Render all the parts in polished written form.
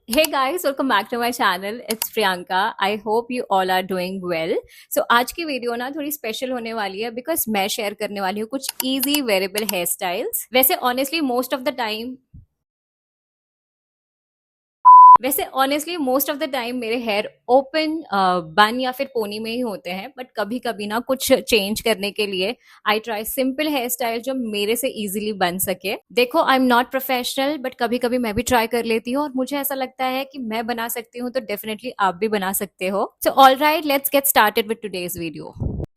Hey guys, welcome back to my channel. It's Priyanka. I hope you all are doing well. So आज की video ना थोड़ी special होने वाली है बिकॉज मैं शेयर करने वाली हूँ कुछ इजी वेरेबल हेयर स्टाइल्स। वैसे honestly most of the time मेरे हेयर ओपन बन या फिर पोनी में ही होते हैं, बट कभी कभी ना कुछ चेंज करने के लिए I try simple hair style जो मेरे से इजीली बन सके। देखो, I am not professional, but कभी कभी मैं भी ट्राई कर लेती हूँ और मुझे ऐसा लगता है कि मैं बना सकती हूँ तो डेफिनेटली आप भी बना सकते हो। So all right, let's get started with today's video.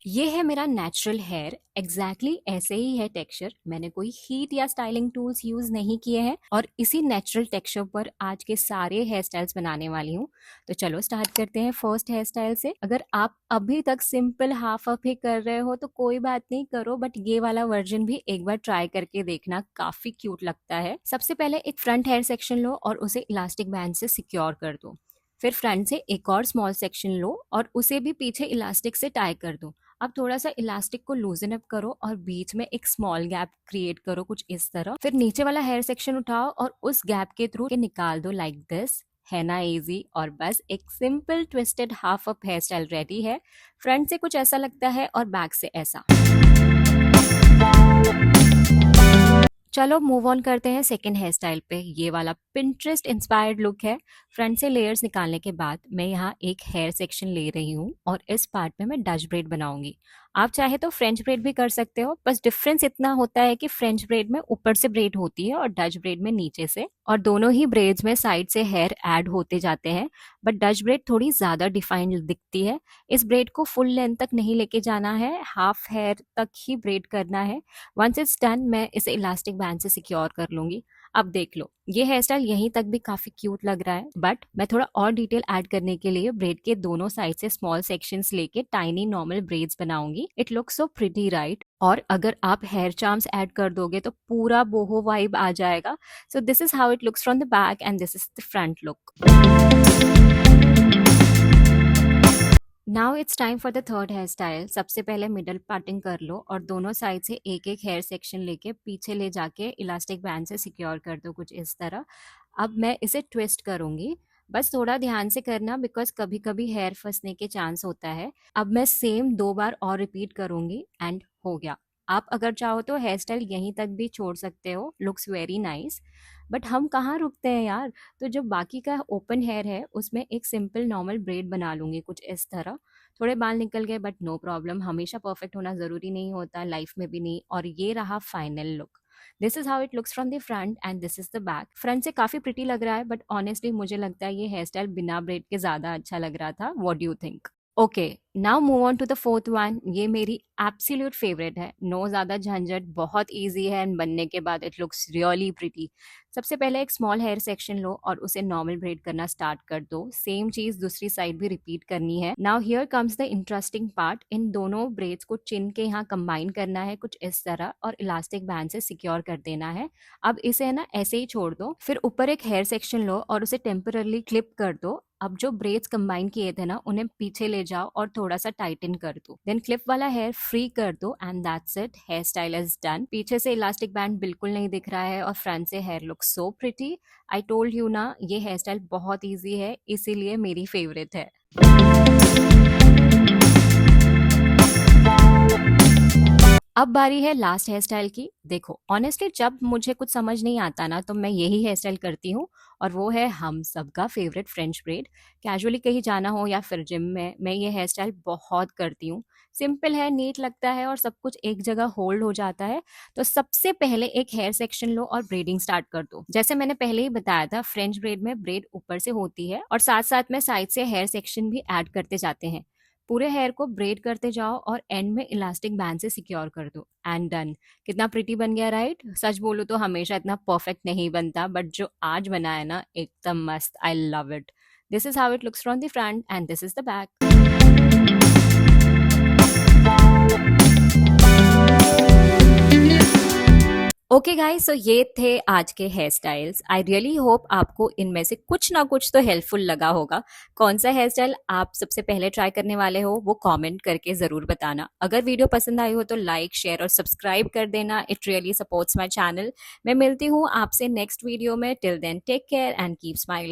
ये है मेरा नेचुरल हेयर। एग्जैक्टली ऐसे ही है टेक्सचर। मैंने कोई हीट या स्टाइलिंग टूल्स यूज नहीं किए हैं और इसी नेचुरल टेक्सचर पर आज के सारे हेयर स्टाइल्स बनाने वाली हूँ। तो चलो स्टार्ट करते हैं फर्स्ट हेयर स्टाइल से। अगर आप अभी तक सिंपल हाफ अप ही कर रहे हो तो कोई बात नहीं, करो, बट ये वाला वर्जन भी एक बार ट्राई करके देखना, काफी क्यूट लगता है। सबसे पहले एक फ्रंट हेयर सेक्शन लो और उसे इलास्टिक बैंड से सिक्योर कर दो। फिर फ्रंट से एक और स्मॉल सेक्शन लो और उसे भी पीछे इलास्टिक से टाई कर दो। अब थोड़ा सा इलास्टिक को लूजन अप करो और बीच में एक स्मॉल गैप क्रिएट करो कुछ इस तरह। फिर नीचे वाला हेयर सेक्शन उठाओ और उस गैप के थ्रू निकाल दो लाइक दिस। है ना इजी? और बस एक simple twisted half up here style ready है। फ्रंट से कुछ ऐसा लगता है और बैक से ऐसा। चलो मूव ऑन करते हैं सेकेंड हेयर स्टाइल पे। ये वाला पिंटरेस्ट इंस्पायर्ड लुक है। फ्रंट से लेयर्स निकालने के बाद मैं यहाँ एक हेयर सेक्शन ले रही हूँ और इस पार्ट में मैं डच ब्रेड बनाऊंगी। आप चाहे तो फ्रेंच ब्रेड भी कर सकते हो, बस डिफरेंस इतना होता है कि फ्रेंच ब्रेड में ऊपर से ब्रेड होती है और डच ब्रेड में नीचे से, और दोनों ही ब्रेड्स में साइड से हेयर ऐड होते जाते हैं, बट डच ब्रेड थोड़ी ज्यादा डिफाइंड दिखती है। इस ब्रेड को फुल लेंथ तक नहीं लेके जाना है, हाफ हेयर तक ही ब्रेड करना है। वंस इट्स डन मैं इसे इलास्टिक बैंड से सिक्योर कर लूंगी। अब देख लो, ये हेयर स्टाइल यहीं तक भी काफी क्यूट लग रहा है, बट मैं थोड़ा और डिटेल ऐड करने के लिए ब्रेड के दोनों साइड से स्मॉल सेक्शंस लेके टाइनी नॉर्मल ब्रेड्स बनाऊंगी। It looks so pretty, right? और अगर आप हेयर चार्म्स ऐड कर दोगे तो पूरा बोहो वाइब आ जाएगा। So this is how it looks from the back and this is the front look. Now it's time for the third hair style. सबसे पहले मिडल पार्टिंग कर लो और दोनों साइड से एक एक हेयर सेक्शन लेके पीछे ले जाके इलास्टिक बैंड से सिक्योर कर दो कुछ इस तरह। अब मैं इसे ट्विस्ट करूंगी, बस थोड़ा ध्यान से करना बिकॉज कभी कभी हेयर फंसने के चांस होता है। अब मैं सेम 2 बार और रिपीट करूंगी एंड हो गया। आप अगर चाहो तो हेयर स्टाइल यहीं तक भी छोड़ सकते हो, लुक्स वेरी नाइस। बट हम कहाँ रुकते हैं यार, तो जो बाकी का ओपन हेयर है उसमें एक सिंपल नॉर्मल ब्रेड बना लूंगी कुछ इस तरह। थोड़े बाल निकल गए बट नो प्रॉब्लम, हमेशा परफेक्ट होना जरूरी नहीं होता, लाइफ में भी नहीं। और ये रहा final look. This is how it looks from the front and this is the back. Front से काफी प्रिटी लग रहा है, बट ऑनेस्टली मुझे लगता है ये हेयर स्टाइल बिना ब्रेड के ज्यादा अच्छा लग रहा था। What do you think? Okay, now move on to the fourth one. ये मेरी एब्सोल्यूट फेवरेट है। नो ज्यादा झंझट, बहुत इजी है एंड बनने के बाद इट लुक्स रियली प्रिटी। सबसे पहले एक स्मॉल हेयर सेक्शन लो और उसे नॉर्मल ब्रेड करना स्टार्ट कर दो। सेम चीज दूसरी साइड भी रिपीट करनी है। Now here comes the interesting part. इन दोनों ब्रेड्स को चिन के यहाँ कंबाइन करना है कुछ इस तरह और इलास्टिक बैंड से सिक्योर कर देना है। अब इसे है ना ऐसे ही छोड़ दो। फिर ऊपर एक हेयर सेक्शन लो और उसे टेम्परली क्लिप कर दो। अब जो ब्रेड्स कंबाइन किए थे ना उन्हें पीछे ले जाओ और थोड़ा सा टाइटन कर दो। देन क्लिप वाला हेयर फ्री कर दो and that's it, hair style is done. पीछे से इलास्टिक बैंड बिल्कुल नहीं दिख रहा है और फ्रंट से hair look so pretty. I told you ना, ये हेयर स्टाइल बहुत ईजी है, इसीलिए मेरी फेवरेट है। अब बारी है लास्ट हेयर स्टाइल की। देखो ऑनेस्टली जब मुझे कुछ समझ नहीं आता ना तो मैं यही हेयर स्टाइल करती हूँ, और वो है हम सबका फेवरेट फ्रेंच ब्रेड। कैजुअली कहीं जाना हो या फिर जिम में मैं ये हेयर स्टाइल बहुत करती हूँ। सिंपल है, नीट लगता है और सब कुछ एक जगह होल्ड हो जाता है। तो सबसे पहले एक हेयर सेक्शन लो और ब्रेडिंग स्टार्ट कर दो। जैसे मैंने पहले ही बताया था, फ्रेंच ब्रेड में ब्रेड ऊपर से होती है और साथ साथ में साइड से हेयर सेक्शन भी ऐड करते जाते हैं। पूरे हेयर को ब्रेड करते जाओ और एंड में इलास्टिक बैंड से सिक्योर कर दो एंड डन। कितना प्रिटी बन गया, राइट? सच बोलूं तो हमेशा इतना परफेक्ट नहीं बनता, बट जो आज बना है ना एकदम मस्त। I love it. This is how it looks from the front and this is the back. Okay guys, so ये थे आज के hair styles. I really hope आपको इनमें से कुछ ना कुछ तो हेल्पफुल लगा होगा। कौन सा हेयर स्टाइल आप सबसे पहले ट्राई करने वाले हो वो कमेंट करके जरूर बताना। अगर वीडियो पसंद आई हो तो लाइक, शेयर और सब्सक्राइब कर देना। It really supports my channel. मैं मिलती हूँ आपसे नेक्स्ट वीडियो में। Till then take care and keep smiling.